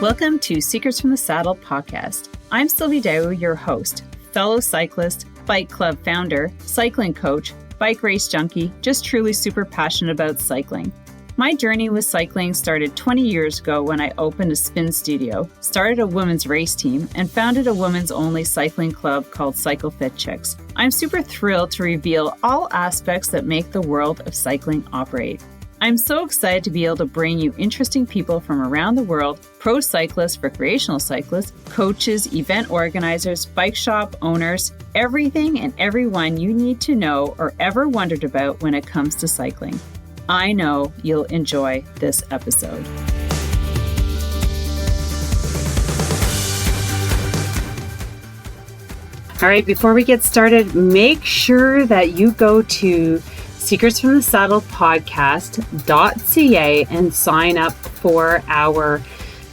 Welcome to Secrets from the Saddle podcast. I'm Sylvie Dow, your host, fellow cyclist, bike club founder, cycling coach, bike race junkie, just truly super passionate about cycling. My journey with cycling started 20 years ago when I opened a spin studio, started a women's race team, and founded a women's only cycling club called Cycle Fit Chicks. I'm super thrilled to reveal all aspects that make the world of cycling operate. I'm so excited to be able to bring you interesting people from around the world, pro cyclists, recreational cyclists, coaches, event organizers, bike shop owners, everything and everyone you need to know or ever wondered about when it comes to cycling. I know you'll enjoy this episode. All right, before we get started, make sure that you go to Secrets from the Saddle podcast.ca and sign up for our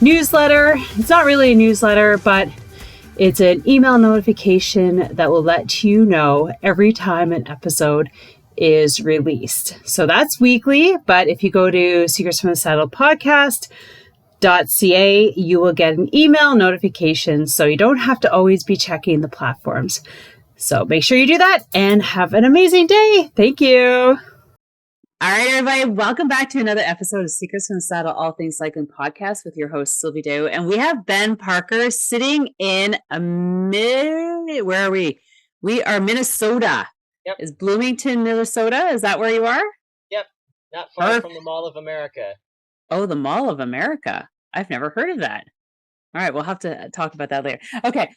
newsletter. It's not really a newsletter, but it's an email notification that will let you know every time an episode is released. So that's weekly, but if you go to Secrets from the Saddle podcast.ca, you will get an email notification so you don't have to always be checking the platforms. So make sure you do that and have an amazing day. Thank you. All right, everybody. Welcome back to another episode of Secrets from the Saddle, All Things Cycling podcast with your host, Sylvie Dow. And we have Ben Parker sitting in where are we? We are Minnesota. Yep. Is Bloomington, Minnesota? Is that where you are? Yep. Not far from the Mall of America. Oh, the Mall of America. I've never heard of that. All right, we'll have to talk about that later. Okay.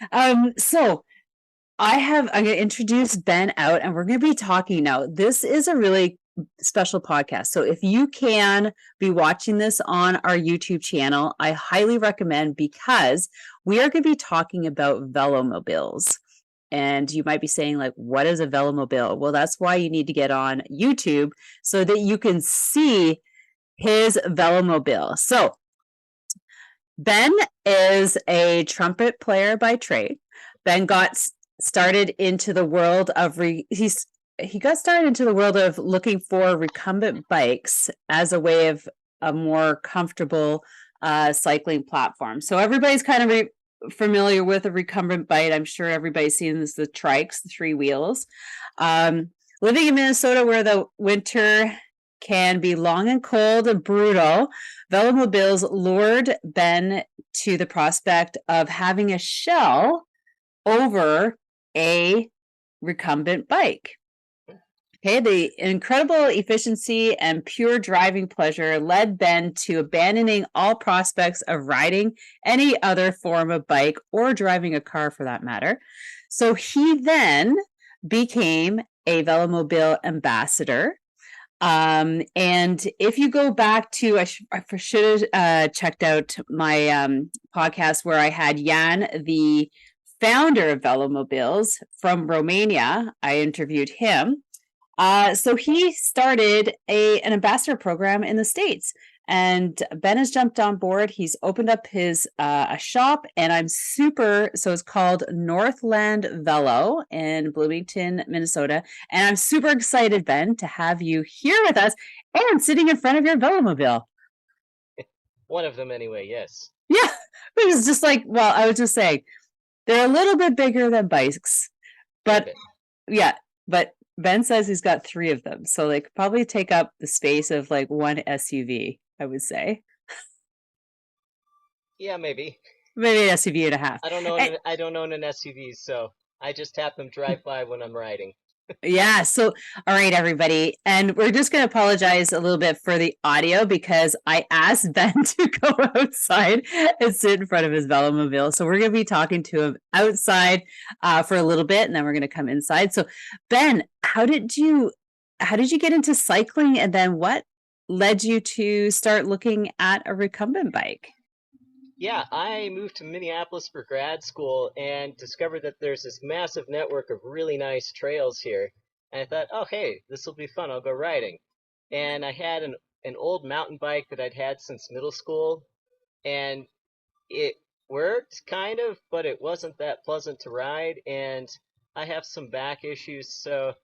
So I'm going to introduce Ben out and we're going to be talking now. This is a really special podcast. So if you can be watching this on our YouTube channel, I highly recommend, because we are going to be talking about Velomobiles. And you might be saying, like, what is a Velomobile? Well, that's why you need to get on YouTube so that you can see his Velomobile. So Ben is a trumpet player by trade. Ben got started into the world of he got started into the world of looking for recumbent bikes as a way of a more comfortable cycling platform. So everybody's kind of familiar with a recumbent bike. I'm sure everybody's seen this, the trikes, the three wheels. Living in Minnesota, where the winter can be long and cold and brutal, Velomobiles lured Ben to the prospect of having a shell over a recumbent bike. Okay, the incredible efficiency and pure driving pleasure led Ben to abandoning all prospects of riding any other form of bike or driving a car for that matter. So he then became a Velomobile Ambassador. And if you go back to, I should have checked out my podcast where I had Jan, the founder of Velomobiles from Romania. I interviewed him. So he started an ambassador program in the States, and Ben has jumped on board. He's opened up his a shop, and so it's called Northland Velo in Bloomington, Minnesota. And I'm super excited, Ben, to have you here with us and sitting in front of your Velomobile. One of them anyway, yes. Yeah, it was just like, well, I was just saying, they're a little bit bigger than bikes, but yeah, but Ben says he's got 3 of them, so they could probably take up the space of like one SUV, I would say. Yeah, maybe an SUV and a half. I don't own an SUV, so I just have them drive by when I'm riding. Yeah. So, all right, everybody. And we're just going to apologize a little bit for the audio because I asked Ben to go outside and sit in front of his Velomobile. So we're going to be talking to him outside for a little bit, and then we're going to come inside. So Ben, how did you get into cycling, and then what led you to start looking at a recumbent bike? Yeah, I moved to Minneapolis for grad school and discovered that there's this massive network of really nice trails here. And I thought, oh, hey, this will be fun. I'll go riding. And I had an old mountain bike that I'd had since middle school. And it worked, kind of, but it wasn't that pleasant to ride. And I have some back issues. So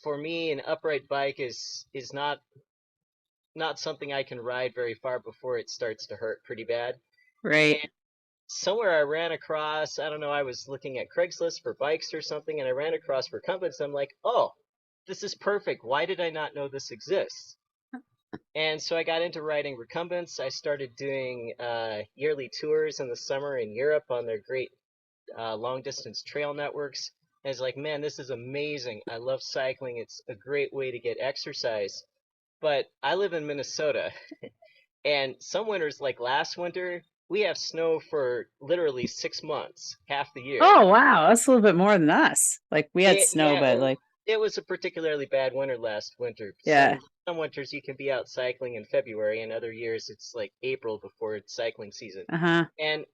for me, an upright bike is not something I can ride very far before it starts to hurt pretty bad. Right. And somewhere I ran across, I don't know, I was looking at Craigslist for bikes or something, and I ran across Recumbents. I'm like, oh, this is perfect. Why did I not know this exists? And so I got into riding recumbents. I started doing yearly tours in the summer in Europe on their great long distance trail networks. And I was like, man, this is amazing. I love cycling. It's a great way to get exercise. But I live in Minnesota, and some winters, like last winter, we have snow for literally 6 months, half the year. Oh, wow. That's a little bit more than us. Like we had snow, Yeah, but like, it was a particularly bad winter last winter. yeah. Some winters you can be out cycling in February, and other years it's like April before it's cycling season. Uh-huh. And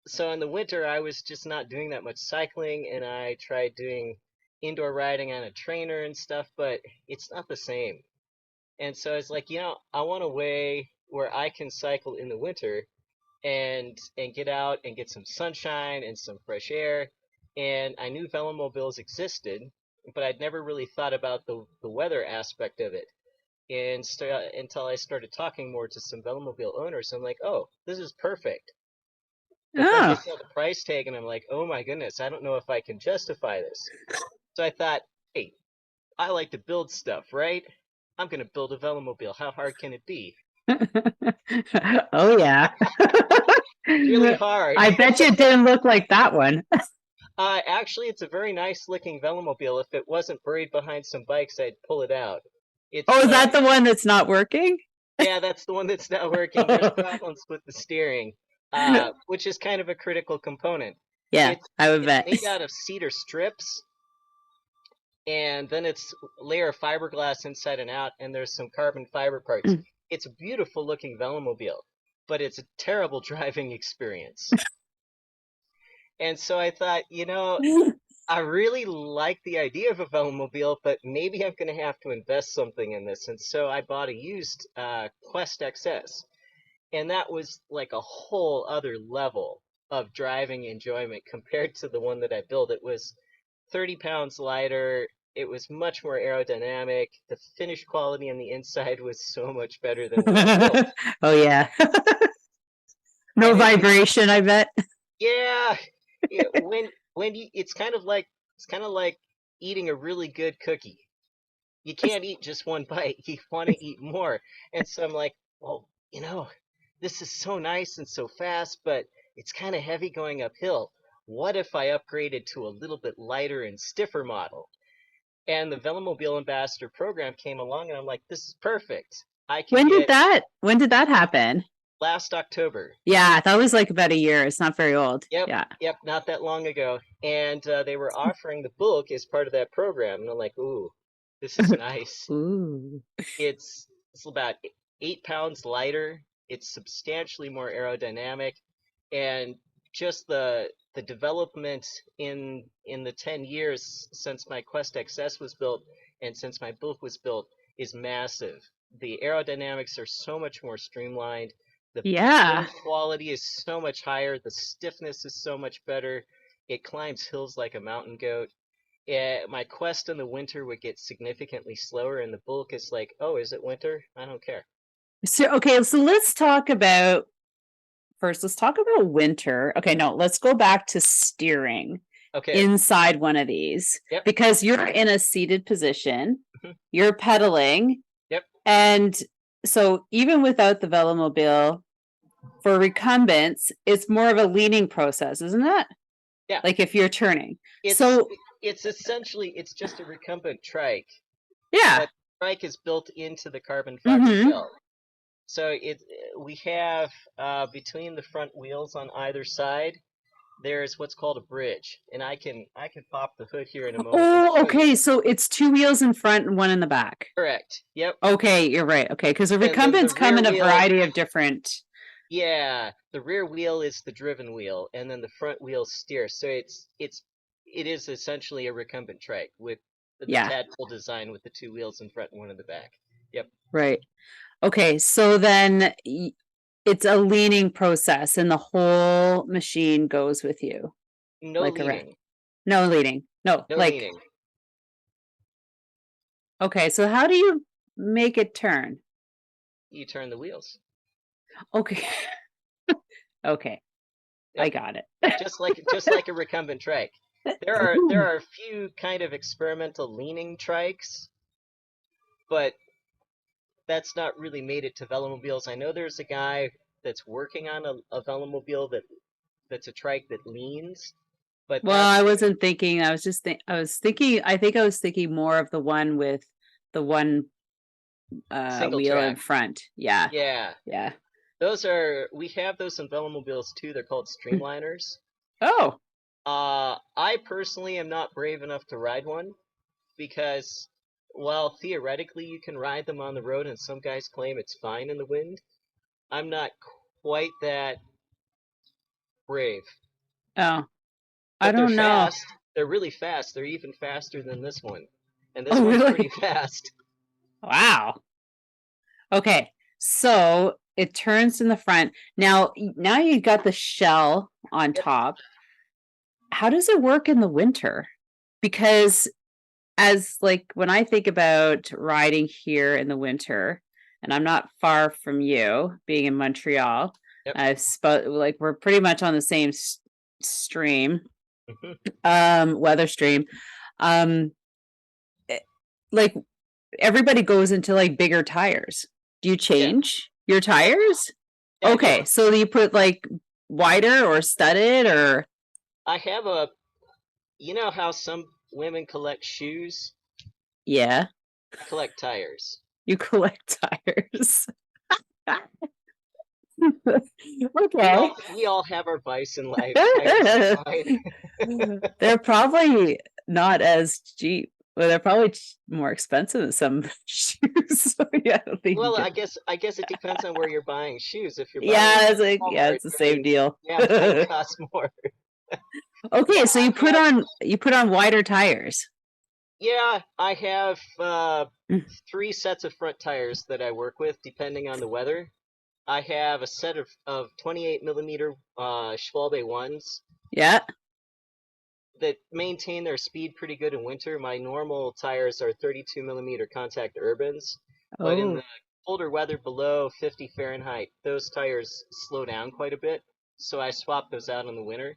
so in the winter I was just not doing that much cycling, and I tried doing indoor riding on a trainer and stuff, but it's not the same. And so I was like, I want a way where I can cycle in the winter and get out and get some sunshine and some fresh air. And I knew Velomobiles existed, but I'd never really thought about the weather aspect of it. And until I started talking more to some Velomobile owners, I'm like, oh, this is perfect. But then I Oh. saw the price tag and I'm like, oh my goodness, I don't know if I can justify this. So I thought, hey, I like to build stuff, right? I'm going to build a Velomobile. How hard can it be? Oh yeah. Really hard. I bet you it didn't look like that one. Actually, it's a very nice looking Velomobile. If it wasn't buried behind some bikes, I'd pull it out. Oh, It's is that the one that's not working? Yeah, that's the one that's not working. There's problems with the steering, which is kind of a critical component. Yeah, It's I would it's bet. made out of cedar strips, and then it's a layer of fiberglass inside and out, and there's some carbon fiber parts. It's a beautiful looking Velomobile, but it's a terrible driving experience. And so I thought, I really like the idea of a Velomobile, but maybe I'm going to have to invest something in this. And so I bought a used Quest XS, and that was like a whole other level of driving enjoyment compared to the one that I built. It was 30 pounds lighter. It was much more aerodynamic. The finish quality on the inside was so much better than what I built. Oh yeah. No And vibration, I bet. yeah, it's kind of like eating a really good cookie. You can't eat just one bite. You want to eat more. And so I'm like, well, this is so nice and so fast, but it's kind of heavy going uphill. What if I upgraded to a little bit lighter and stiffer model? And the Velomobile Ambassador program came along, and I'm like, this is perfect. I can get When did that happen? last October. Yeah, that was like about a year. It's not very old. Yep, Yeah. yep, not that long ago. And they were offering the book as part of that program. And I'm like, ooh, this is nice. Ooh. It's about 8 pounds lighter. It's substantially more aerodynamic, and just the development in the 10 years since my Quest XS was built and since my book was built is massive. The aerodynamics are so much more streamlined. The Yeah. build quality is so much higher. The stiffness is so much better. It climbs hills like a mountain goat. Yeah, my quest in the winter would get significantly slower, and the bulk is like, oh, is it winter? I don't care. So okay, so let's talk about winter. Okay, no, let's go back to steering Okay. inside one of these Yep. because you're in a seated position, Mhm. you're pedaling, Yep. and so even without the Velomobile, for recumbents, it's more of a leaning process, isn't it? Yeah. Like if you're turning. It's So it's essentially it's just a recumbent trike, yeah. but the trike is built into the carbon fiber Mm-hmm. shell. So we have between the front wheels on either side, there's what's called a bridge, and I can pop the hood here in a moment and Oh, show you. okay. So it's two wheels in front and one in the back. Correct. Yep. Okay, you're right. Okay, because the And then the recumbents come rear in a wheel. variety of different. Yeah, the rear wheel is the driven wheel, and then the front wheel steers. So it is essentially a recumbent trike with the Yeah, tadpole design with the two wheels in front and one in the back. Yep. right. Okay, so then it's a leaning process, and the whole machine goes with you, No like around. leaning. No leaning. No, No like leaning. okay. So how do you make it turn? You turn the wheels. Okay. Okay, I Yep, got it. just like a recumbent trike. There are a few kind of experimental leaning trikes, but that's not really made it to Velomobiles. I know there's a guy that's working on a Velomobile that's a trike that leans, but Well, I that's wasn't thinking. I was just I was thinking. I think I was thinking more of the one with the one single wheel in track. front. Yeah, Yeah, yeah. we have those in Velomobiles too. They're called streamliners. Oh, I personally am not brave enough to ride one because, while theoretically you can ride them on the road and some guys claim it's fine in the wind, I'm not quite that brave. oh, I But they're don't know. fast. They're really fast. They're even faster than this one. And this Oh, one's pretty really? fast. Wow. Okay, so it turns in the front. Now you got the shell on Yep. top. How does it work in the winter? Because as like when I think about riding here in the winter, and I'm not far from you, being in Montreal, Yep. I suppose like we're pretty much on the same stream, Mhm. weather stream. Um, like everybody goes into like bigger tires. Do you Yeah. change your Yep. tires? Yeah, I do. Okay, so you put like wider or studded or I have a. You know how some women collect shoes? yeah, I collect tires. you collect tires. We Okay. all we all have our vice in life. Tires are fine. They're probably not as cheap. Well, they're probably more expensive than some shoes. So yeah, I don't think you Well, can. I guess it depends on where you're buying shoes. If you're buying them Yeah, at it's like yeah, Walmart, it's the same then deal. yeah, mine costs more. Okay, Yeah, so I have. you put on wider tires. Yeah, I have 3 sets of front tires that I work with, depending on the weather. I have a set of 28 millimeter Schwalbe ones Yeah. that maintain their speed pretty good in winter. My normal tires are 32 millimeter contact Urbans, but in Oh. the colder weather below 50 Fahrenheit, those tires slow down quite a bit. So I swap those out in the winter.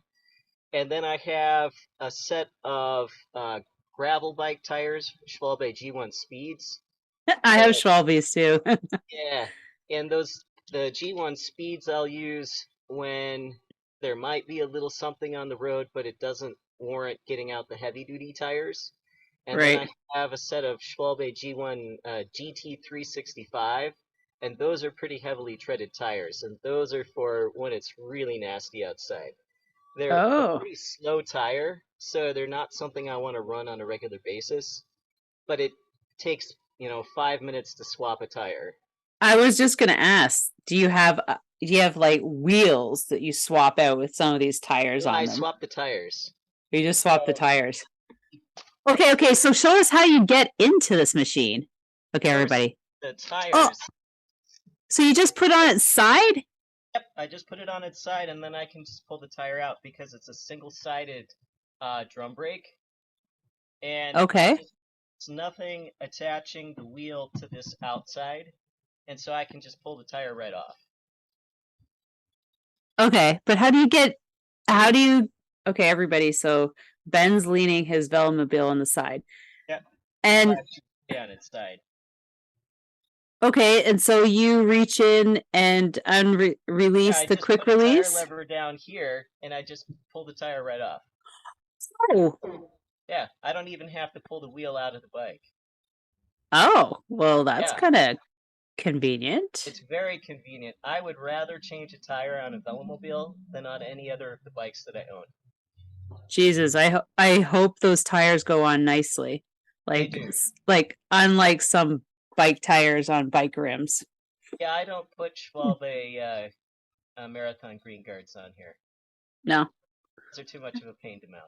And then I have a set of gravel bike tires, Schwalbe G1 Speeds. I have And Schwalbe's too. yeah, and the G1 Speeds I'll use when there might be a little something on the road, but it doesn't warrant getting out the heavy duty tires. And then Right. I have a set of Schwalbe G1 GT365, and those are pretty heavily treaded tires, and those are for when it's really nasty outside. They're a Oh. pretty slow tire, so they're not something I want to run on a regular basis, but it takes, 5 minutes to swap a tire. I was just gonna ask, do you have like wheels that you swap out with some of these tires No, I on them? swap the tires. Or you just So swap the tires? Okay, okay, so show us how you get into this machine. Okay, first, everybody. the Oh, tires. so you just put on its side? Yep, I just put it on its side and then I can just pull the tire out because it's a single-sided drum brake, and Okay. it's nothing attaching the wheel to this outside, and so I can just pull the tire right off. Okay, but how do you okay, everybody, so Ben's leaning his Velomobile on the side. Yep, the And latch should be on its side. okay, and so you reach in and Yeah, release I the just quick put the tire release. lever down here and I just pull the tire right off. Oh, Yeah, I don't even have to pull the wheel out of the bike. oh, well, that's Yeah, kind of convenient. it's very convenient. I would rather change a tire on a Velomobile than on any other of the bikes that I own. Jesus, I hope those tires go on nicely. They Like do. like unlike some bike tires on bike rims. Yeah, I don't put Schwalbe Marathon Green Guards on here. No. Those are too much of a pain to mount.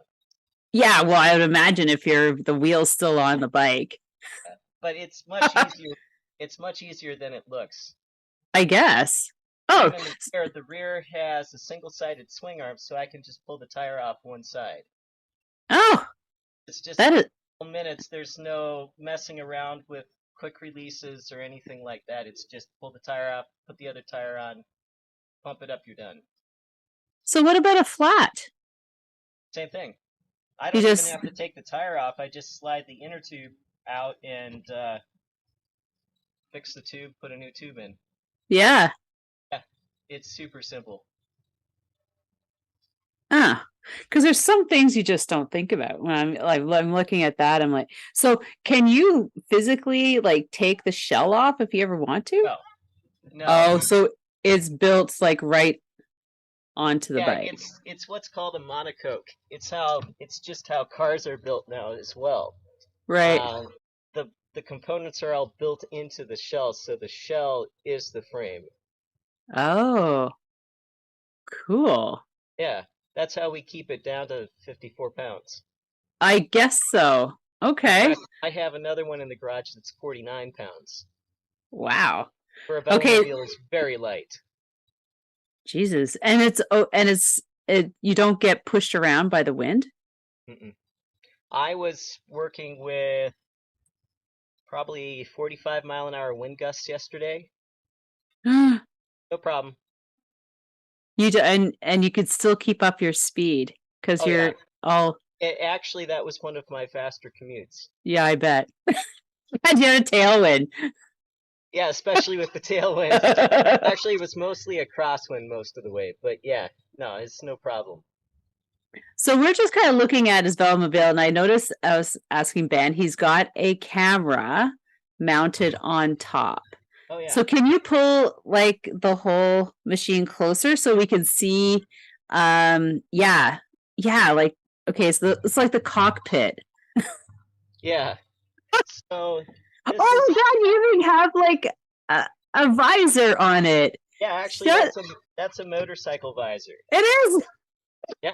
Yeah, well, I would imagine if the wheel's still on the bike. Yeah. But it's much easier. It's much easier than it looks. I guess. Oh, Even the rear has a single-sided swing arm, so I can just pull the tire off one side. oh, It's just that is minutes. There's no messing around with quick releases or anything like that. It's just pull the tire off, put the other tire on, pump it up, you're done. So what about a flat? Same thing. I You don't even just, have to take the tire off. I just slide the inner tube out and fix the tube, put a new tube in. yeah. Yeah, it's super simple. Ah, because there's some things you just don't think about when I'm looking at that. I'm like, so can you physically like take the shell off if you ever want to? No, no. Oh, so it's built like right onto the Yeah, bike. it's what's called a monocoque. It's just how cars are built now as well. Right. Um, the components are all built into the shell, so the shell is the frame. Oh, cool. Yeah, that's how we keep it down to 54 pounds. I guess so. In Okay. fact, I have another one in the garage that's 49 pounds. Wow. For a Okay. Velomobile is very light. Jesus. And you don't get pushed around by the wind? Mm-mm. I was working with probably 45-mile-an-hour wind gusts yesterday. You No problem. do, and you could still keep up your speed because Oh yeah. you're all, Actually, that was one of my faster commutes. yeah, I bet. And you had a tailwind. Yeah, especially with the tailwind. Actually, it was mostly a crosswind most of the way, but yeah, no, it's no problem. So we're just kind of looking at his Velomobile, and I noticed I was asking Ben, he's got a camera mounted on top. Oh yeah. So can you pull like the whole machine closer so we can see yeah. Yeah, like okay, so it's like the cockpit. Yeah. So Oh this is my god, you even have like a visor on it. yeah, actually Shut that's a motorcycle visor. it is. Yeah.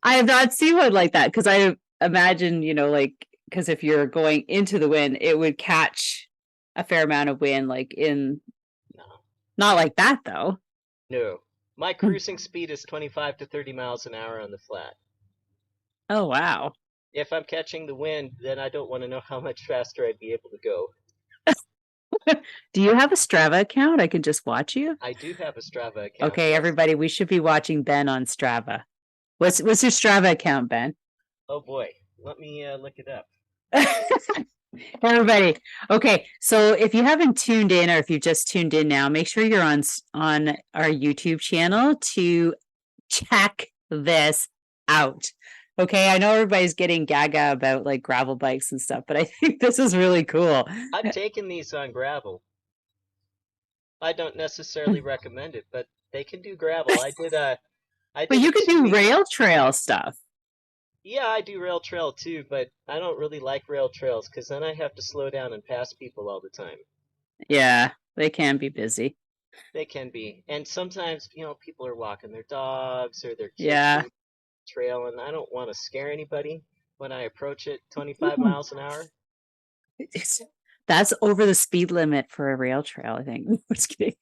I have not seen one like that because I imagine, like, because if you're going into the wind, it would catch a fair amount of wind, like in No. not like that though. No. My cruising speed is 25 to 30 miles an hour on the flat. Oh wow. If I'm catching the wind, then I don't want to know how much faster I'd be able to go. Do you have a Strava account? I can just watch you. I do have a Strava account, Okay, yes. everybody, we should be watching Ben on Strava. What's your Strava account, Ben? Oh boy, let me look it up. Everybody. Okay, so if you haven't tuned in or if you've just tuned in now, make sure you're on our YouTube channel to check this out. Okay, I know everybody's getting gaga about like gravel bikes and stuff, but I think this is really cool. I've taken these on gravel. I don't necessarily recommend it, but they can do gravel. I But did a you can do 2 week. rail trail stuff. Yeah, I do rail trail too, but I don't really like rail trails because then I have to slow down and pass people all the time. Yeah, they can be busy. They can be, and sometimes people are walking their dogs or their kids Yeah. are trail, and I don't want to scare anybody when I approach it 25 miles an hour. That's over the speed limit for a rail trail, I think. Just kidding.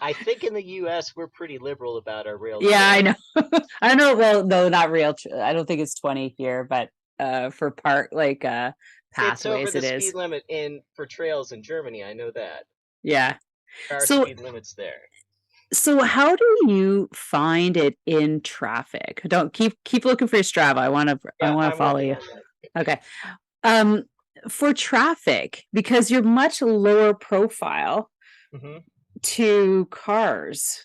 I think in the U.S. we're pretty liberal about our rail Yeah, I trails. know. I know. Well, no, not rail. I don't think it's 20 here, but for park like It's over pathways, the it is. speed limit in for trails in Germany. I know that. Yeah. There are So speed limits there. so how do you find it in traffic? Don't keep looking for your Strava. I want to Yeah, I'm follow working you. on that. Okay. Um for traffic, because you're much lower profile Hmm. to cars.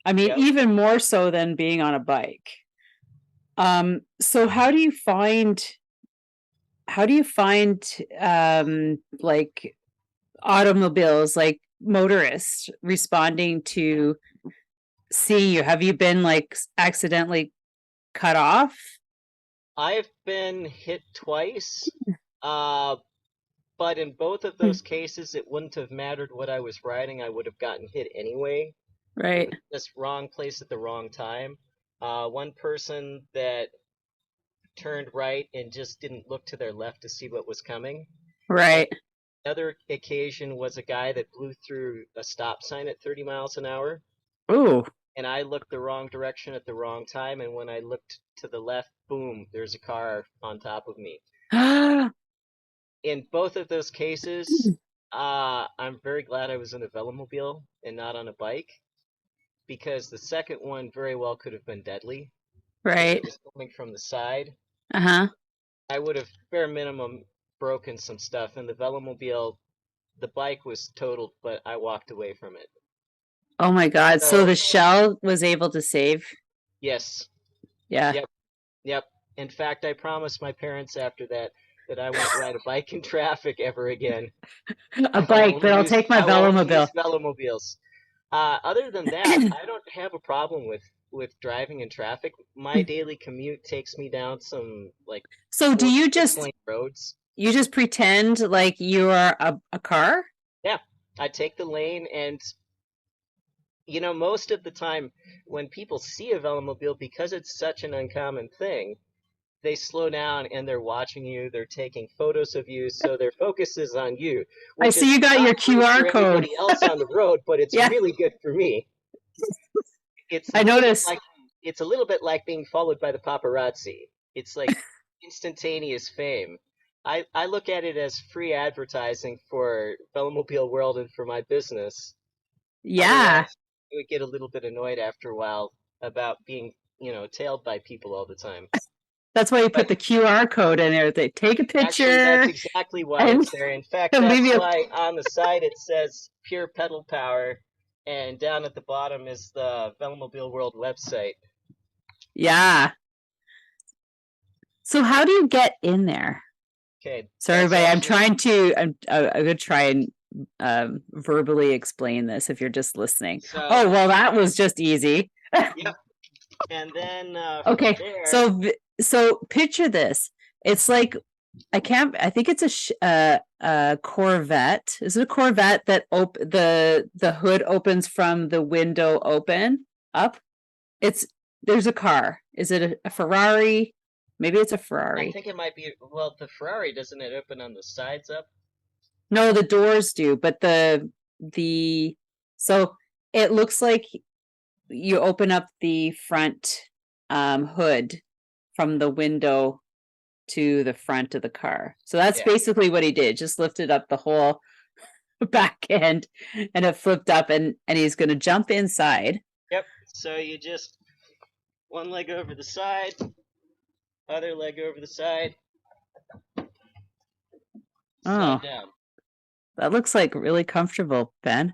I mean, Yep. even more so than being on a bike. So how do you find like automobiles, like motorists responding to seeing you? Have you been like accidentally cut off? I've been hit twice, uh, but in both of those cases, it wouldn't have mattered what I was riding. I would have gotten hit anyway. It Right, was just wrong place at the wrong time. One person that turned right and just didn't look to their left to see what was coming. And right. another occasion was a guy that blew through a stop sign at 30 miles an hour. Ooh. And I looked the wrong direction at the wrong time. And when I looked to the left, boom, there's a car on top of me. In both of those cases, I'm very glad I was in a Velomobile and not on a bike. because the second one very well could have been deadly if Right. it was coming from the side. Uh-huh. I would have bare minimum broken some stuff, and the Velomobile, the bike was totaled, but I walked away from it. Oh my God. So So the shell was able to save. yes, Yeah. yep, yep. In fact, I promised my parents after that that I won't ride a bike in traffic ever again. A bike, but I'll take my I will only use Velomobile. Velomobiles. Other than that, I don't have a problem with driving in traffic. My daily commute takes me down some like So do 46 lane roads. you just pretend like you are a car? Yeah, I take the lane, and most of the time when people see a Velomobile, because it's such an uncommon thing, they slow down and they're watching you, they're taking photos of you, so their focus is on you, I which see is you got not your great QR for code. anybody else on the road, but it's Yeah, really good for me. It's a I little bit noticed. like it's a little bit like being followed by the paparazzi. It's like instantaneous fame. I look at it as free advertising for Velomobile World and for my business. Yeah. Otherwise, I would get a little bit annoyed after a while about being, tailed by people all the time. That's why you But put the QR code in there. They take a actually, that's picture exactly why and it's there. In fact, leave that's you. why on the side it says pure pedal power, and down at the bottom is the Velomobile World website. Yeah. So how do you get in there? Okay, So that's everybody, actually I'm gonna try and verbally explain this if you're just listening. so. Oh, well, that was just easy. Yep. And then from Okay, there, so picture this. It's like I think it's a Corvette. Is it a Corvette that the hood opens from the window open up? It's there's a car. Is it a Ferrari? Maybe it's a I Ferrari. think it might be, well, the Ferrari, doesn't it open on the sides up? No, the doors do, but the so it looks like you open up the front hood from the window to the front of the car. So that's Yeah. basically what he did. Just lifted up the whole back end and it flipped up and he's going to jump inside. Yep. So you just one leg over the side, other leg over the side, slide Oh, down. that looks like really comfortable, Ben.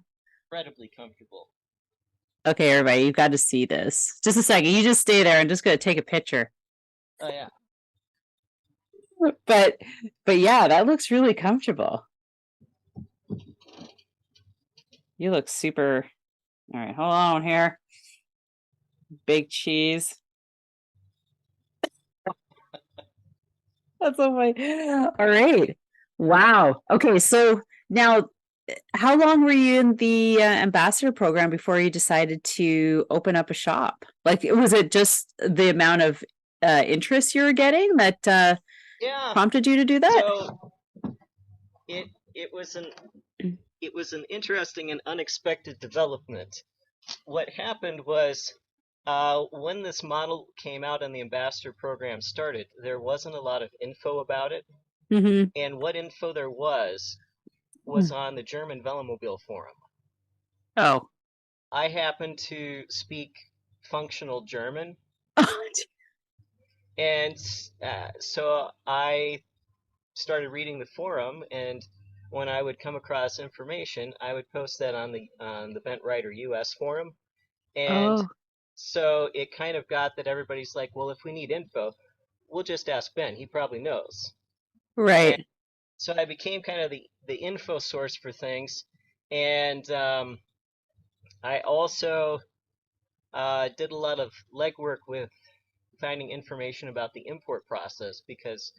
Incredibly comfortable. Okay, everybody, you've got to see this. Just a second. You just stay there. I'm just going to take a picture. Oh yeah. But but yeah, that looks really comfortable. You look super. All right, hold on here. Big cheese. That's so funny. All right. Wow. Okay, so now how long were you in the ambassador program before you decided to open up a shop? Like, was it just the amount of interest you were getting that Yeah. prompted you to do that? So it it was an it was an interesting and unexpected development. What happened was, when this model came out and the ambassador program started, there wasn't a lot of info about it, Mm-hmm. and what info there was on the German Velomobile forum. Oh. I happen to speak functional German, and so I started reading the forum, and when I would come across information, I would post that on the Bent Rider US forum, and Oh, so it kind of got that everybody's like, well, if we need info, we'll just ask Ben. He probably knows. And right. so I became kind of the info source for things, and I also did a lot of legwork with finding information about the import process because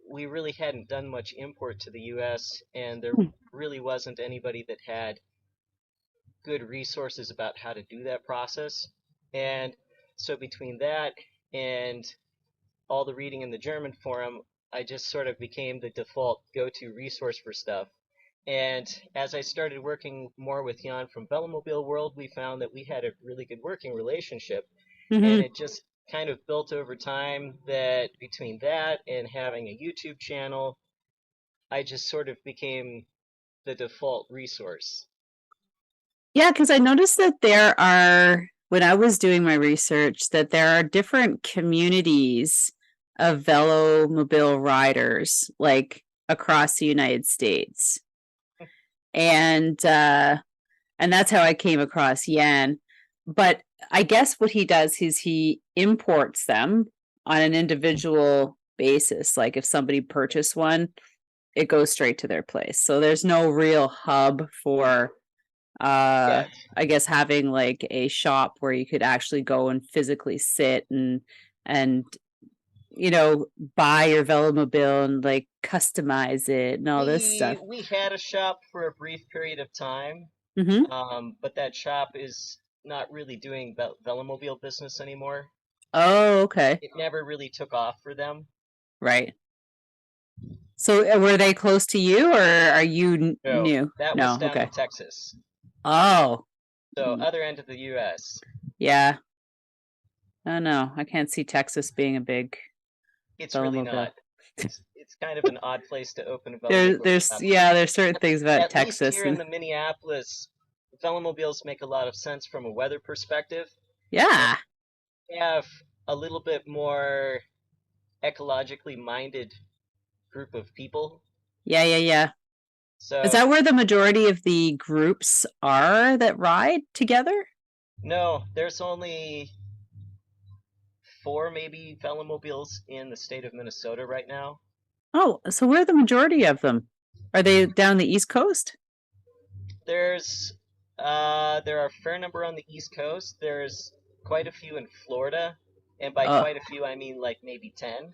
we really hadn't done much import to the US, and there really wasn't anybody that had good resources about how to do that process. And so between that and all the reading in the German forum, I just sort of became the default go-to resource for stuff. And as I started working more with Jan from Velomobile World, we found that we had a really good working relationship. And Mm-hmm. it just kind of built over time that between that and having a YouTube channel, I just sort of became the default resource. Yeah, because I noticed that there are, when I was doing my research, that there are different communities of velomobile riders, like across the United States. And that's how I came across Jan. But I guess what he does is he imports them on an individual basis. Like if somebody purchased one, it goes straight to their place. So there's no real hub for Yes. I guess having like a shop where you could actually go and physically sit and buy your velomobile and like customize it and all this We stuff. we had a shop for a brief period of time, Mm-hmm. but that shop is not really doing Velomobile business anymore. Oh, okay. It never really took off for them. Right. So were they close to you or are you No, new? that was No, down in okay. Texas, Oh, so other end of the U.S. yeah. Oh no, I can't see Texas being a big It's really velomobile. not. It's kind of an odd place to open a There, Velomobile there's shop. yeah, there's certain At, things about at least Texas here in and the Minneapolis, Velomobiles make a lot of sense from a weather perspective, and yeah, we have a little bit more ecologically minded group of people. yeah. Is So that where the majority of the groups are that ride together? no, there's only four maybe Velomobiles in the state of Minnesota right now. Oh, so where are the majority of them? Are they down the East Coast? There's there are a fair number on the East Coast. There's quite a few in Florida, and by Oh, quite a few I mean like maybe 10.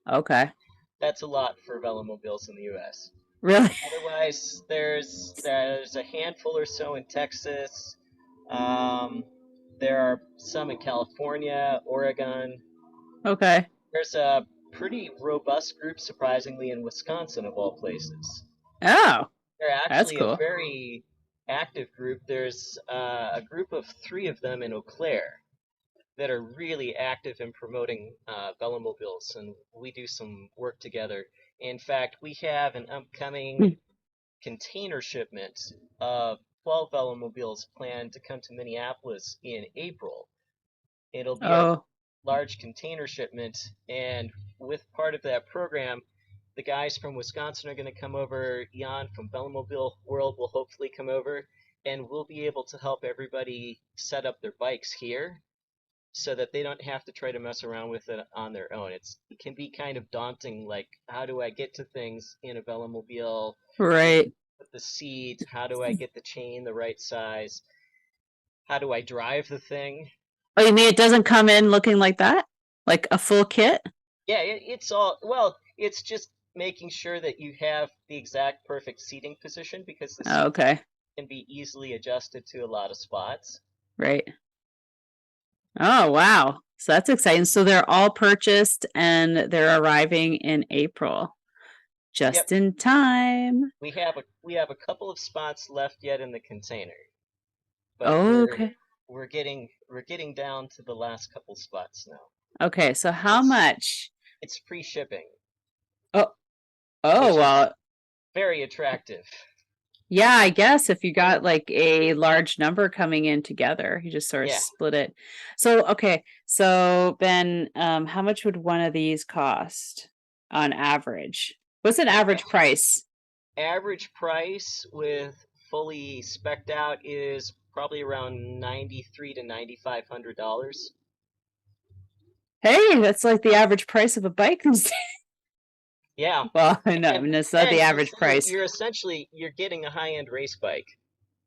okay. That's a lot for Velomobiles in the U.S. Really? Otherwise, there's a handful or so in Texas. Um, there are some in California, Oregon. Okay. There's a pretty robust group, surprisingly, in Wisconsin, of all places. Oh, They're that's actually a cool. very active group. There's a group of three of them in Eau Claire that are really active in promoting Velomobiles, and we do some work together. In fact, we have an upcoming container shipment of 12 Velomobiles planned to come to Minneapolis in April. It'll be our Oh, large container shipment, and with part of that program, the guys from Wisconsin are going to come over. Jan from Velomobile World will hopefully come over, and we'll be able to help everybody set up their bikes here so that they don't have to try to mess around with it on their own. It can be kind of daunting, like how do I get to things in a Velomobile? Where do right. I put the seat? How do I get the chain the right size? How do I drive the thing? Oh, you mean it doesn't come in looking like that? Like a full kit? Yeah, it's all well. It's just making sure that you have the exact perfect seating position because the Oh, seat okay. can be easily adjusted to a lot of spots. Right. Oh, wow. So that's exciting. So they're all purchased and they're arriving in April, Yep, just in time. we have a couple of spots left yet in the container, but Oh, we're okay. we're getting down to the last couple spots now. Okay. So how It's much? it's free shipping, Oh, oh, which is well, very attractive. yeah, I guess if you got like a large number coming in together, you just sort of Yeah, split it. So, okay. So Ben, how much would one of these cost on average? What's an average price? average price with fully specced out is probably around 93 to $9,500. Hey, that's like the average price of a bike these days. Yeah, Well, no, and it's not the and average price. you're getting a high-end race bike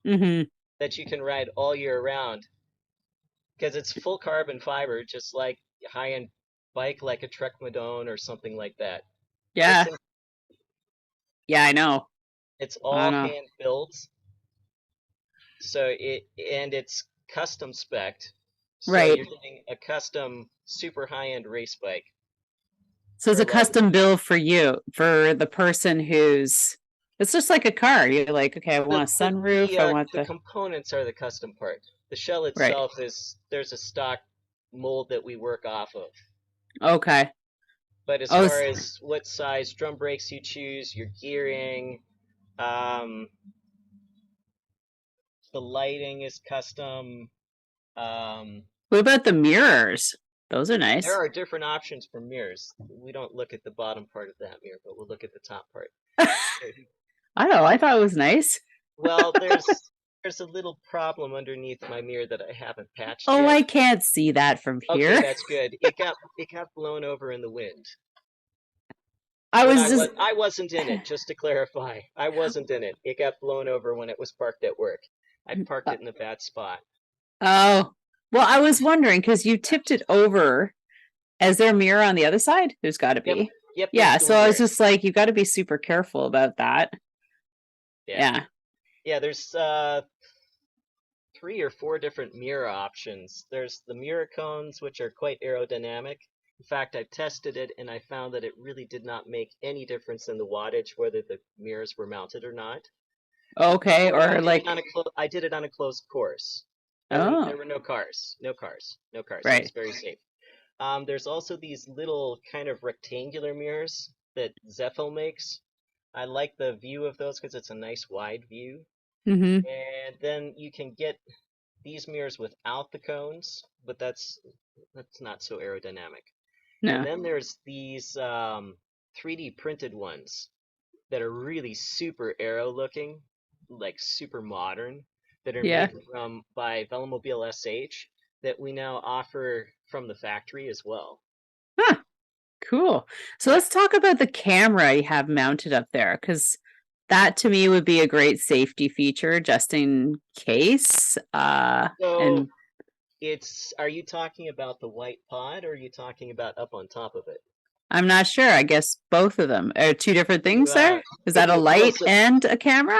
Mm-hmm. that you can ride all year round because it's full carbon fiber, just like a high-end bike like a Trek Madone or something like that. It's Yeah. Yeah, I know. it's I all know. hand built, it's custom spec'd, so Right. you're getting a custom super high-end race bike So it's for a like custom build for you, for the person who's, it's just like a car. You're like, okay, I the want a the sunroof. the I uh, want the the, components are the custom part. The shell right. itself is there's a stock mold that we work off of. Okay. But as Oh, far as what size drum brakes you choose, your gearing, um, The lighting is custom. What about the mirrors? Those are nice. There are different options for mirrors. We don't look at the bottom part of that mirror, but we'll look at the top part. I don't know. I thought it was nice. Well, there's a little problem underneath my mirror that I haven't patched Oh, yet. I can't see that from here. Okay, that's good. It got blown over in the wind. I I wasn't in it, just to clarify. I wasn't in it. It got blown over when it was parked at work. I parked it in a bad spot. Oh, well, I was wondering because you tipped it over. Is there a mirror on the other side? There's got to be. Yep. Yeah, so I was just like, you got to be super careful about that. Yeah. Yeah, there's 3 or 4 different mirror options. There's the mirror cones, which are quite aerodynamic. In fact, I tested it and I found that it really did not make any difference in the wattage whether the mirrors were mounted or not. Okay, or I did it on a closed course. Oh. There were no cars. Right. It was very safe. There's also these little kind of rectangular mirrors that Zeffel makes. I like the view of those because it's a nice wide view. Mm-hmm. And then you can get these mirrors without the cones, but that's not so aerodynamic. No. And then there's these 3D printed ones that are really super aero looking, like super modern, that are made by Velomobile SH that we now offer from the factory as well. Huh. Cool. So let's talk about the camera you have mounted up there, because that to me would be a great safety feature just in case. So are you talking about the white pod or are you talking about up on top of it? I'm not sure. I guess both of them are 2 different things there. Is that a light and a camera?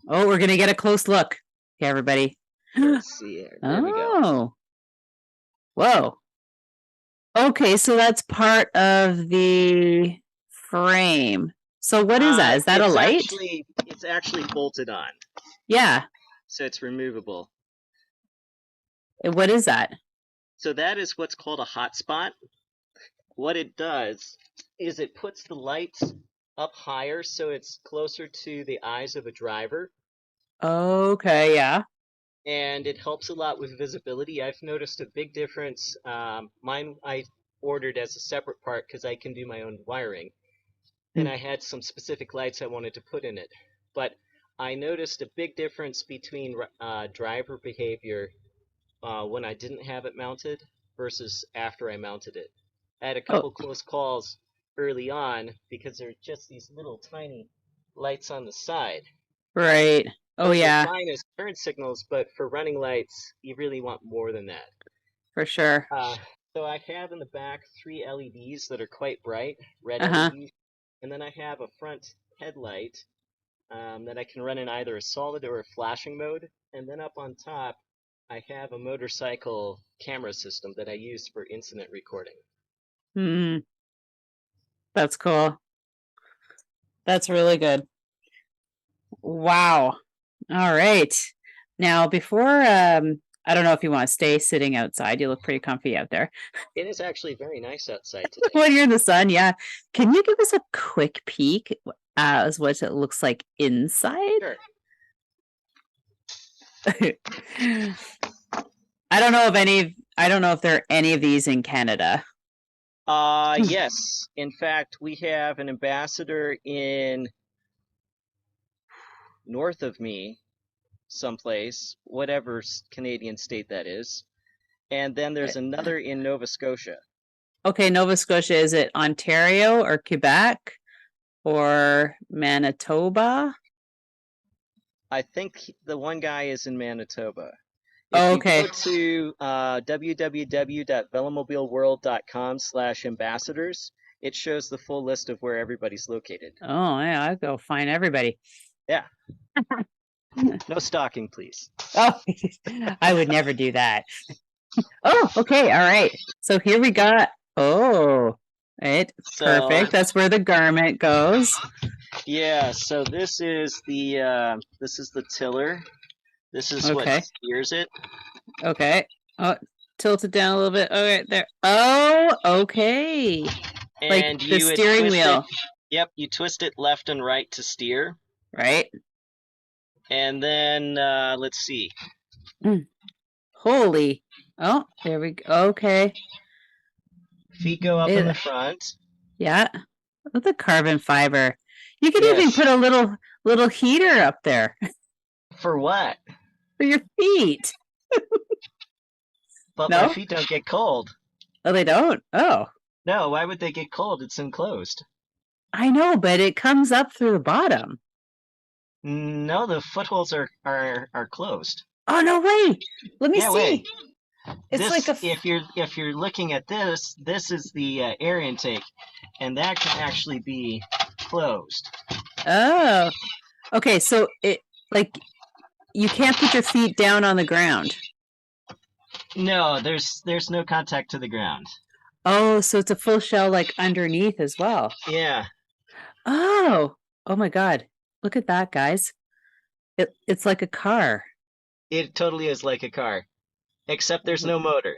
Oh, we're gonna get a close look. Okay, everybody. Let's see here. There we go. Whoa. Okay, so that's part of the frame. So what is that? Is that a light? It's actually bolted on. Yeah. So it's removable. What is that? So that is what's called a hotspot. What it does is it puts the lights up higher so it's closer to the eyes of a driver. Okay, yeah. And it helps a lot with visibility. I've noticed a big difference. Mine I ordered as a separate part because I can do my own wiring. And I had some specific lights I wanted to put in it. But I noticed a big difference between driver behavior when I didn't have it mounted versus after I mounted it. I had a couple close calls early on because there are just these little tiny lights on the side. Right. Those are fine as turn signals, but for running lights, you really want more than that. For sure. So I have in the back 3 LEDs that are quite bright, red LEDs, and then I have a front headlight that I can run in either a solid or a flashing mode, and then up on top, I have a motorcycle camera system that I use for incident recording. That's cool. That's really good. Wow. All right. Now, before, I don't know if you want to stay sitting outside. You look pretty comfy out there. It is actually very nice outside today. When you're in the sun, yeah. Can you give us a quick peek as what it looks like inside? Sure. I don't know if there are any of these in Canada. Yes. In fact, we have an ambassador in north of me, someplace, whatever Canadian state that is. And then there's another in Nova Scotia. Okay, Nova Scotia, is it Ontario or Quebec or Manitoba? I think the one guy is in Manitoba. If you go to www.velomobileworld.com/ambassadors, it shows the full list of where everybody's located. Oh, yeah, I'll go find everybody. Yeah. No stalking, please. Oh, I would never do that. Oh, okay, all right. So here we got, perfect. That's where the garment goes. Yeah, so this is the tiller. This is what steers it. Okay. Oh, tilt it down a little bit. Okay, there. Oh, okay. And like the steering wheel. Yep, you twist it left and right to steer. Right. And then let's see. Mm. Holy. Oh, there we go. Okay. Feet go up in the front. Yeah. With the carbon fiber. You could even Yes. put a little heater up there For what? for your feet. But No? my feet don't get cold. Oh, they don't? Oh. No, why would they get cold? It's enclosed. I know, but it comes up through the bottom. No, the footholds are closed. Oh, no way. Let me Yeah, see. wait. It's This, like a if you're looking at this, this is the air intake, and that can actually be closed. Oh. Okay, so it like you can't put your feet down on the ground. No, there's no contact to the ground. Oh, so it's a full shell like underneath as well. Yeah, Oh. Oh my God. Look at that, guys. It's like a car. it totally is like a car, except there's no motor.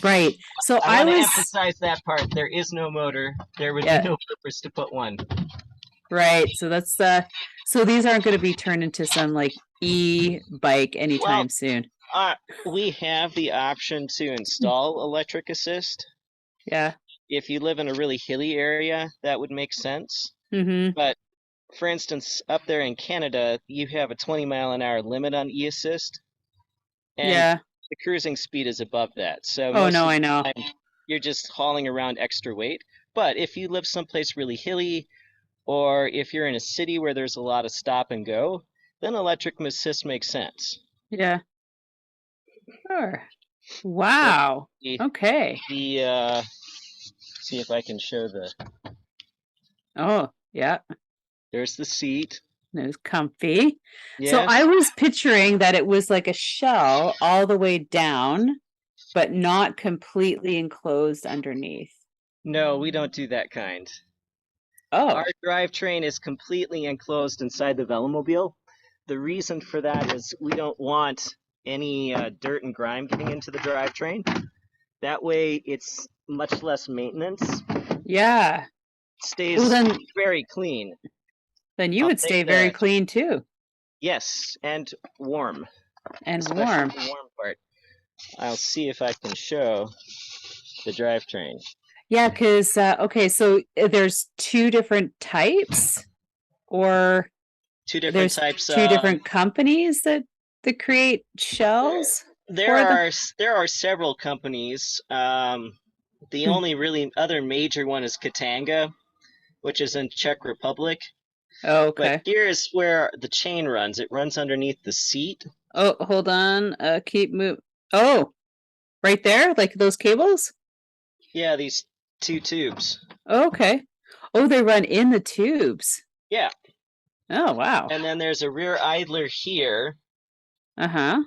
Right. So I I want to was emphasize that part. There is no motor. There would be no purpose to put one. right. So that's so these aren't going to be turned into some like e-bike anytime soon. We have the option to install electric assist. Yeah. If you live in a really hilly area, that would make sense. Mm-hmm. But for instance, up there in Canada, you have a 20-mile-an-hour limit on e-assist, and the cruising speed is above that. So most of the time, you're just hauling around extra weight. But if you live someplace really hilly, or if you're in a city where there's a lot of stop and go, then electric assist makes sense. Yeah. Sure. Wow. Okay. See if I can show the. Oh, yeah. There's the seat. It was comfy. Yes. So I was picturing that it was like a shell all the way down, but not completely enclosed underneath. No, we don't do that kind. Oh. Our drivetrain is completely enclosed inside the Velomobile. The reason for that is we don't want any dirt and grime getting into the drivetrain. That way it's much less maintenance. Yeah. It stays very clean. Then you would stay very clean too. Yes, and warm. And especially warm. The warm part. I'll see if I can show the drivetrain. Yeah, because okay, so there's two different types, or two different types. Two different companies that create shells. There are several companies. The only really other major one is Katanga, which is in Czech Republic. Oh, okay. But here's where the chain runs. It runs underneath the seat. Oh, hold on. Keep moving. Oh, right there, like those cables. Yeah, these two tubes. Okay. Oh, they run in the tubes. Yeah. Oh, wow. And then there's a rear idler here. Uh-huh.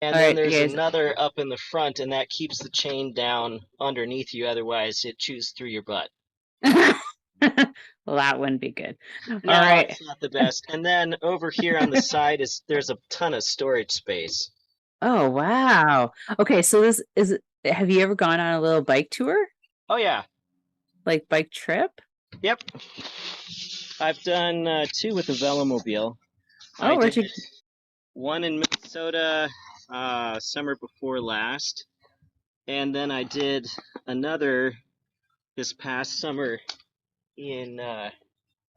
And then there's another up in the front, and that keeps the chain down underneath you. Otherwise, it chews through your butt. Well, that wouldn't be good. No, all right. It's not the best. And then over here on the side there's a ton of storage space. Oh, wow. Okay, so have you ever gone on a little bike tour? Oh, yeah. Like bike trip? Yep. I've done 2 with the Velomobile. Oh, where'd you? One in Minnesota summer before last. And then I did another this past summer in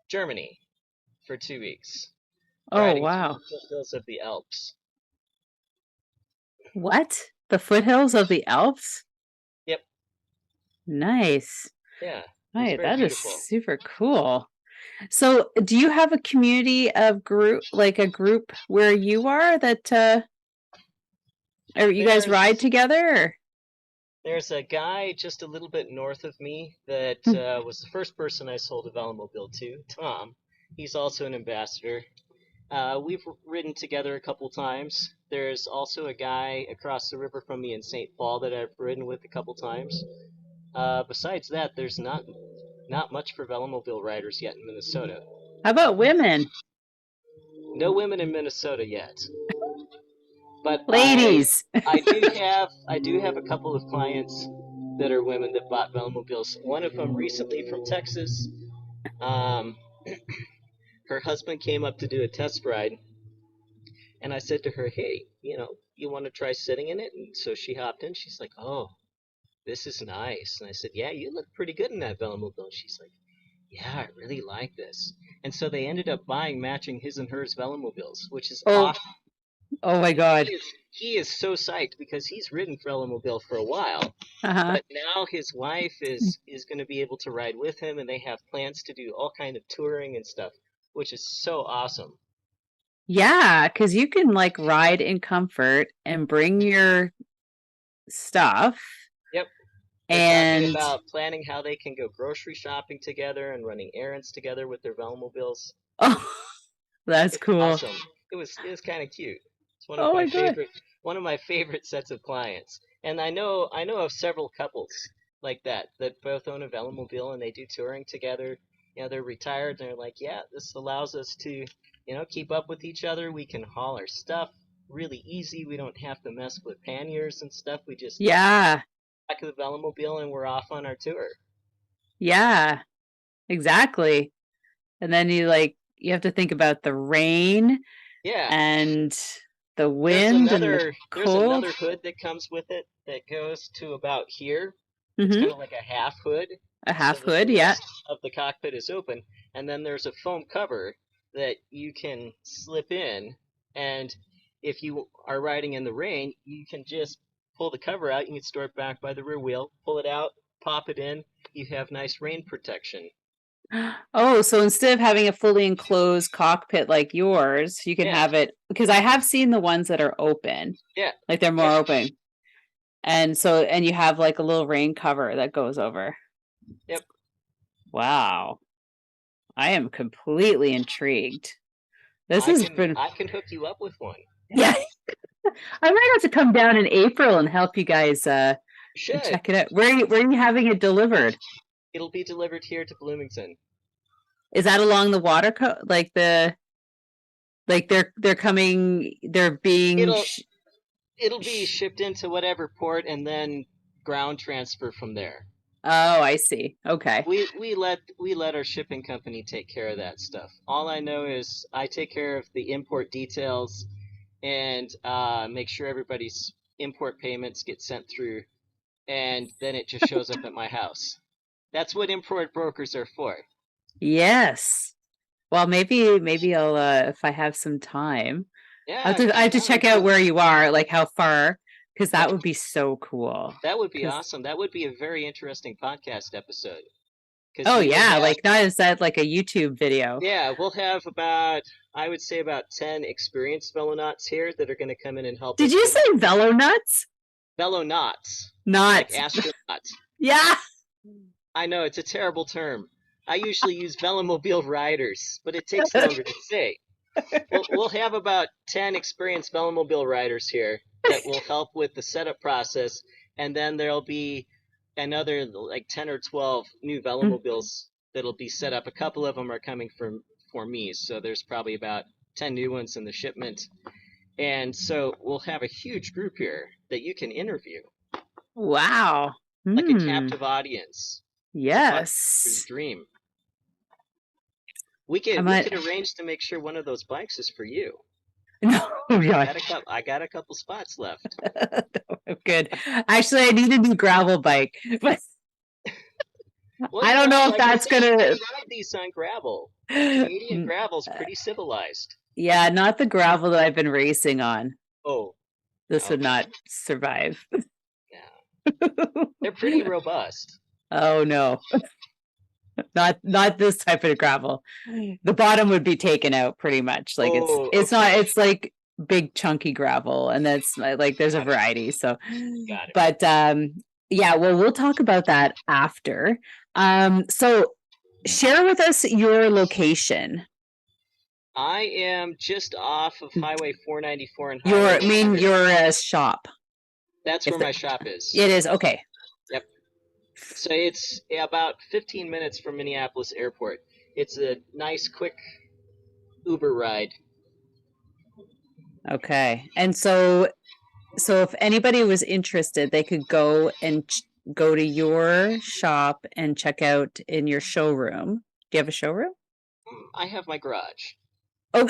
Germany for 2 weeks. Oh, wow. The foothills of the Alps. What? The foothills of the Alps? Yep. Nice. Yeah. Right, that beautiful. Is super cool. So, do you have a community of group, like a group where you are that or you guys ride together? Or? There's a guy just a little bit north of me that was the first person I sold a Velomobile to, Tom. He's also an ambassador. We've ridden together a couple times. There's also a guy across the river from me in St. Paul that I've ridden with a couple times. Besides that, there's not much for Velomobile riders yet in Minnesota. How about women? No women in Minnesota yet. But ladies, I do have a couple of clients that are women that bought Velomobiles. One of them recently from 'Texas. Her husband came up to do a test ride, And I said to her, hey, you want to try sitting in it? And so she hopped in. She's like, oh, this is nice. And I said, yeah, you look pretty good in that Velomobile. She's like, yeah, I really like this. And so they ended up buying matching his and hers Velomobiles, which is Oh, awesome. oh my God. He is so psyched because he's ridden Velomobile for a while, Uh-huh. but now his wife is going to be able to ride with him, and they have plans to do all kind of touring and stuff, which is so awesome. Yeah, because you can like ride in comfort and bring your stuff Yep. They're talking and about planning how they can go grocery shopping together and running errands together with their Velomobiles. oh, that's It's cool. awesome. It was kind of cute. It's Oh my God. one of my favorite sets of clients. And I know of several couples like that both own a Velomobile and they do touring together. They're retired and they're like, yeah, this allows us to, keep up with each other. We can haul our stuff really easy. We don't have to mess with panniers and stuff. We just Yeah, back of the Velomobile and we're off on our tour. yeah, exactly. And then you have to think about the rain Yeah. and the There's wind and the another there's cold. another hood that comes with it that goes to about here. It's Mm-hmm. kind of like a half hood, A so half that the hood, yeah. rest of the cockpit is open. And then there's a foam cover that you can slip in. And if you are riding in the rain, you can just pull the cover out. You can store it back by the rear wheel, pull it out, pop it in. You have nice rain protection. Oh, so instead of having a fully enclosed cockpit like yours, you can Yeah, have it because I have seen the ones that are open, yeah, like they're yep, more open. And you have like a little rain cover that goes over. yep. Wow. I am completely intrigued. This I has can been, I can hook you up with one. yeah. I might have to come down in April and help you guys You should. check it out. Where are you having it delivered? It'll be delivered here to Bloomington. Is that along the water like they're coming they're being It'll it'll be shipped into whatever port and then ground transfer from there. Oh, I see. Okay. We let our shipping company take care of that stuff. All I know is I take care of the import details and make sure everybody's import payments get sent through, and then it just shows up at my house. That's what import brokers are for. Yes. Well, maybe I'll if I have some time. Yeah, I come have to down and check out visit. where you are, like how far, because that Yep, would be so cool. that would be Because awesome. That would be a very interesting podcast episode because oh we would yeah, have. like not as that like a YouTube video. Yeah, we'll have I would say about 10 experienced velonauts here that are going to come in and help Did us you with say Velo Nuts? velonauts, like Not. astronauts. Yeah. I know it's a terrible term. I usually use velomobile riders, but it takes longer to say. We'll have about 10 experienced velomobile riders here that will help with the setup process, and then there'll be another like 10 or 12 new velomobiles that'll be set up. A couple of them are coming from for me, so there's probably about 10 new ones in the shipment. And so we'll have a huge group here that you can interview, Wow. like a Hmm. captive audience. It's a photographer's Yes. dream. I We might could arrange to make sure one of those bikes is for you. no, God. I got a couple spots left. No, good. Actually, I need a new gravel bike, but Well, I don't know if like I that's say, you can gonna. ride these on gravel. Canadian gravel's pretty civilized. Yeah, not the gravel that I've been racing on. Oh, This would okay. not survive. Yeah. They're pretty robust. Oh no, not this type of gravel. The bottom would be taken out pretty much. Like Oh, it's not okay. it's like big chunky gravel, and that's like there's a Got it. variety. So, Got it. but yeah, well, we'll talk about that after. So share with us your location. I am just off of Highway 494 and Your, Highway I mean 100. your shop. That's If where the, my shop is. it is okay. Yep. So it's about 15 minutes from Minneapolis Airport. It's a nice, quick Uber ride. Okay, and so if anybody was interested, they could go and go to your shop and check out in your showroom. Do you have a showroom? I have my garage. Oh,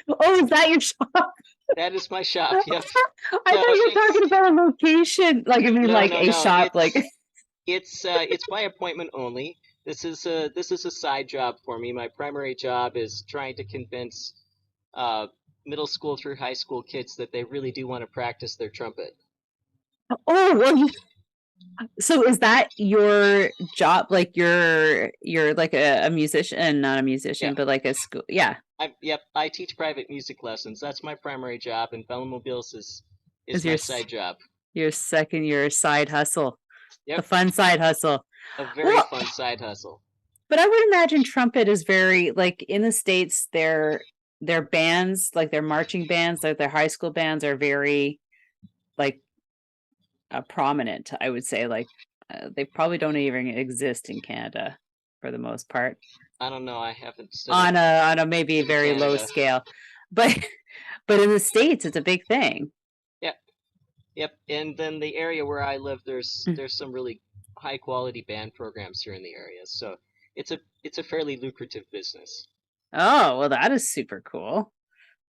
Oh, is that your shop? That is my shop. Yep. I So thought you were it's talking about a location. Like, I mean, no, like no, a no. shop, like, It's by appointment only. This is a side job for me. My primary job is trying to convince uh, middle school through high school kids that they really do want to practice their trumpet. oh, well, so is that your job? Like you're like a musician, not a musician, Yeah. but like a school. Yeah. Yep, I teach private music lessons. That's my primary job, and Velomobiles is Is my side job. your side hustle, the Yep, fun side hustle. a very Well, fun side hustle. but I would imagine trumpet is very like in the States, their bands, like their marching bands, like their high school bands are very like prominent, I would say. Like they probably don't even exist in Canada for the most part. I don't know, I haven't On studied a maybe in very low Canada. scale, but but in the States it's a big thing. Yep, yep. And then the area where I live, there's some really high quality band programs here in the area, so it's a fairly lucrative business. Oh, well, that is super cool.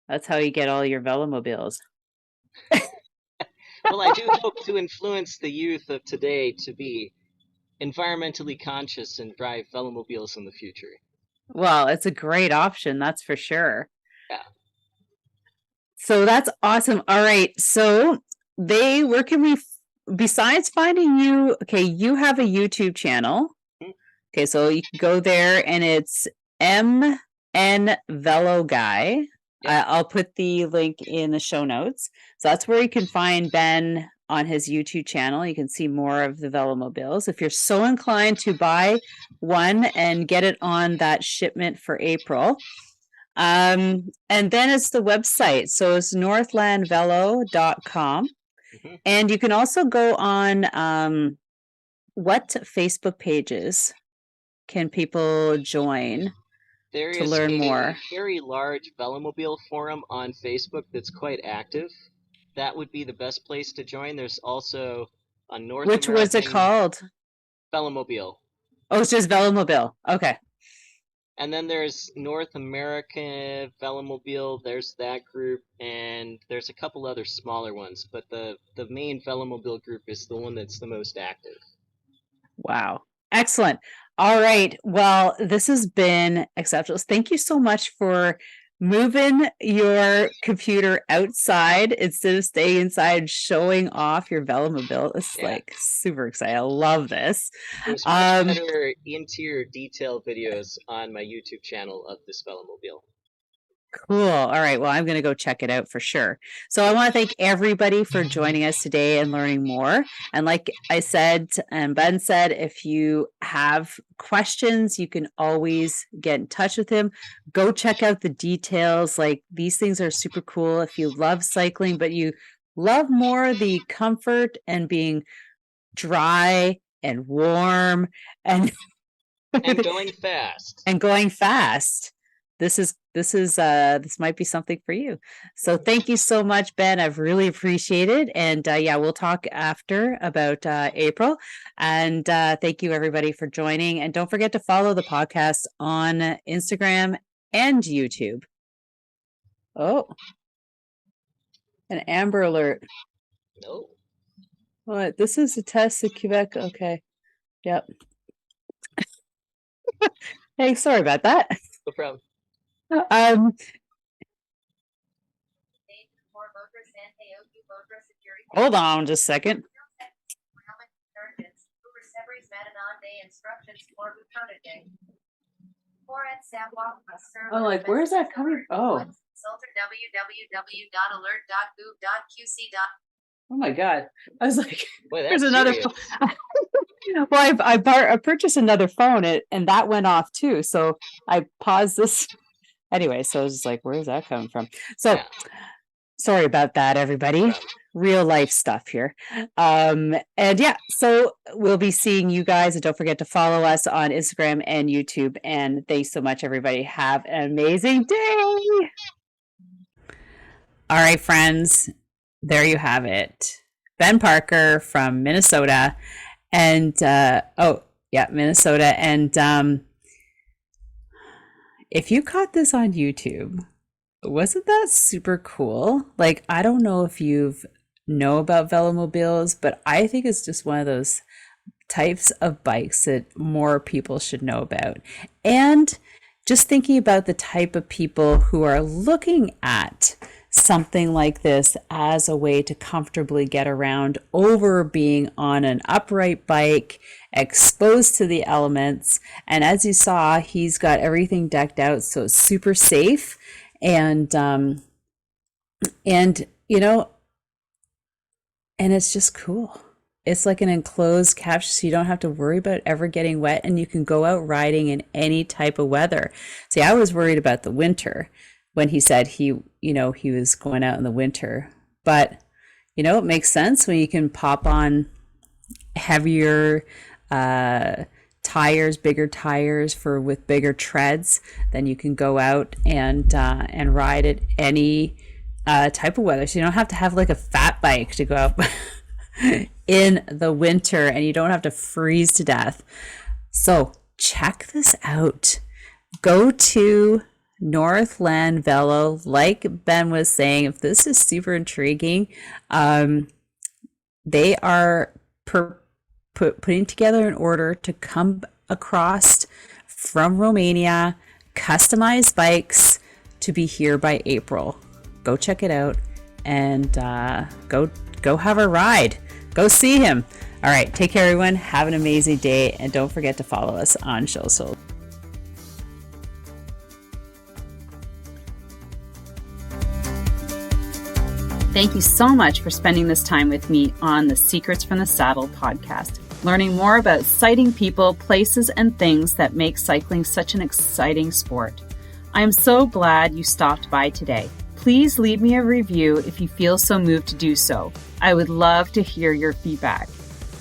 That's how you get all your Velomobiles. Well, I do hope to influence the youth of today to be environmentally conscious and drive velomobiles in the future. Well, it's a great option, that's for sure. Yeah. So that's awesome. All right. So where can we, besides finding you, okay, you have a YouTube channel. Mhm. Okay, so you can go there and it's MN Velo Guy. Yep. I'll put the link in the show notes. So that's where you can find Ben on his YouTube channel. You can see more of the Velomobiles. If you're so inclined to buy one and get it on that shipment for April. And then it's the website. So it's northlandvelo.com. Mhm. And you can also go on what Facebook pages can people join There to is learn a more? very large Velomobile forum on Facebook that's quite active. That would be the best place to join. There's also a North Which was it American called? Velomobile. Oh, it's just Velomobile. Okay. And then there's North America Velomobile, there's that group, and there's a couple other smaller ones, but the main Velomobile group is the one that's the most active. Wow. Excellent. All right. Well, this has been exceptional. Thank you so much for moving your computer outside instead of staying inside showing off your Velomobile. It's Yeah. like super exciting. I love this. There's much better interior detail videos on my YouTube channel of this Velomobile. Cool. All right. Well, I'm going to go check it out for sure. So I want to thank everybody for joining us today and learning more. And like I said, and Ben said, if you have questions, you can always get in touch with him. Go check out the details. Like these things are super cool. If you love cycling, but you love more the comfort and being dry and warm and And going fast. and going fast. This might be something for you. So thank you so much, Ben. I've really appreciated it. And yeah, we'll talk after about April. And thank you everybody for joining. And don't forget to follow the podcast on Instagram and YouTube. Oh, an Amber Alert. No. What? This is a test of Quebec. Okay. Yep. Hey, sorry about that. No problem. Hold on just a second. Oh, like, where's that coming? Oh. Oh my God. I was like, Boy, there's that's another serious. well, I purchased another phone and that went off too. So I paused this anyway. So I was just like, where's that coming from? So Yeah. sorry about that, everybody. Real life stuff here. And yeah, so we'll be seeing you guys, and don't forget to follow us on Instagram and YouTube. And thanks so much, everybody. Have an amazing day. All right, friends, there you have it. Ben Parker from Minnesota. And oh yeah, Minnesota. And if you caught this on YouTube, Wasn't that super cool? Like, I don't know if you've know about Velomobiles, but I think it's just one of those types of bikes that more people should know about. And just thinking about the type of people who are looking at something like this as a way to comfortably get around over being on an upright bike, exposed to the elements. And as you saw, he's got everything decked out, so it's super safe. And you know, and it's just cool. It's like an enclosed couch, so you don't have to worry about ever getting wet, and you can go out riding in any type of weather. See, I was worried about the winter when he said he was going out in the winter. But, it makes sense when you can pop on heavier tires, bigger tires with bigger treads. Then you can go out and ride at any type of weather. So you don't have to have like a fat bike to go out in the winter, and you don't have to freeze to death. So check this out. Go to Northland Velo. Like Ben was saying, if this is super intriguing, they are putting together an order to come across from Romania, customized bikes to be here by April. Go check it out and go have a ride. Go see him. All right, take care, everyone. Have an amazing day, and don't forget to follow us on social. Thank you so much for spending this time with me on the Secrets from the Saddle podcast, learning more about exciting people, places, and things that make cycling such an exciting sport. I am so glad you stopped by today. Please leave me a review if you feel so moved to do so. I would love to hear your feedback.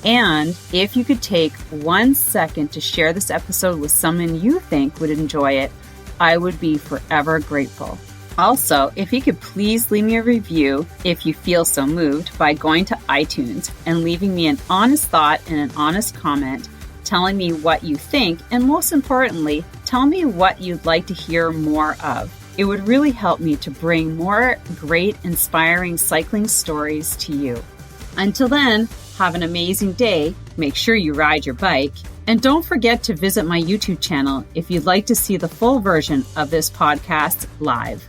And if you could take 1 second to share this episode with someone you think would enjoy it, I would be forever grateful. Also, if you could please leave me a review if you feel so moved by going to iTunes and leaving me an honest thought and an honest comment, telling me what you think, and most importantly, tell me what you'd like to hear more of. It would really help me to bring more great, inspiring cycling stories to you. Until then, have an amazing day, make sure you ride your bike, and don't forget to visit my YouTube channel if you'd like to see the full version of this podcast live.